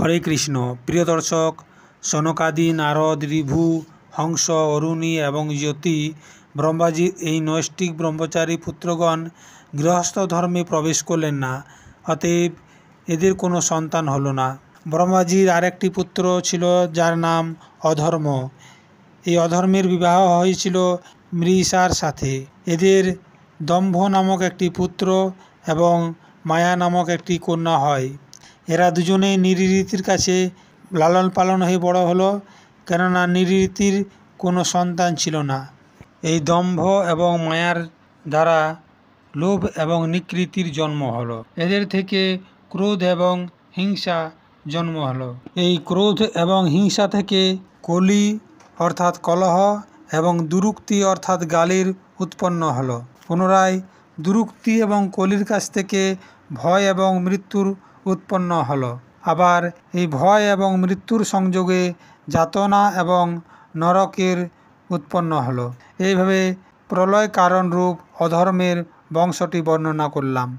হরে কৃষ্ণ। প্রিয় দর্শক, সনকাদি, নারদ, ঋভু, হংস, অরুণী এবং জ্যোতি ব্রহ্মাজির এই নৈষ্ঠিক ব্রহ্মচারী পুত্রগণ গৃহস্থ ধর্মে প্রবেশ করলেন না, অতএব এদের কোনো সন্তান হলো না। ব্রহ্মাজির আরেকটি পুত্র ছিল যার নাম অধর্ম। এই অধর্মের বিবাহ হয়েছিল মৃষার সাথে। এদের দম্ভ নামক একটি পুত্র এবং মায়া নামক একটি কন্যা হয়। এরা দুজনেই নিরীতির কাছে লালন পালন হয়ে বড় হলো, কেননা নিরীতির কোনো সন্তান ছিল না। এই দম্ভ এবং মায়ার দ্বারা লোভ এবং নিকৃতির জন্ম হলো। এদের থেকে ক্রোধ এবং হিংসা জন্ম হলো। এই ক্রোধ এবং হিংসা থেকে কলি অর্থাৎ কলহ এবং দুরুক্তি অর্থাৎ গালির উৎপন্ন হলো। পুনরায় দুরুক্তি এবং কলির কাছ থেকে ভয় এবং মৃত্যুর উৎপন্ন হলো। আবার এই ভয় এবং মৃত্যুর সংযোগে যাতনা এবং নরকের উৎপন্ন হলো। এইভাবে প্রলয় কারণ রূপ অধর্মের বংশটি বর্ণনা করলাম।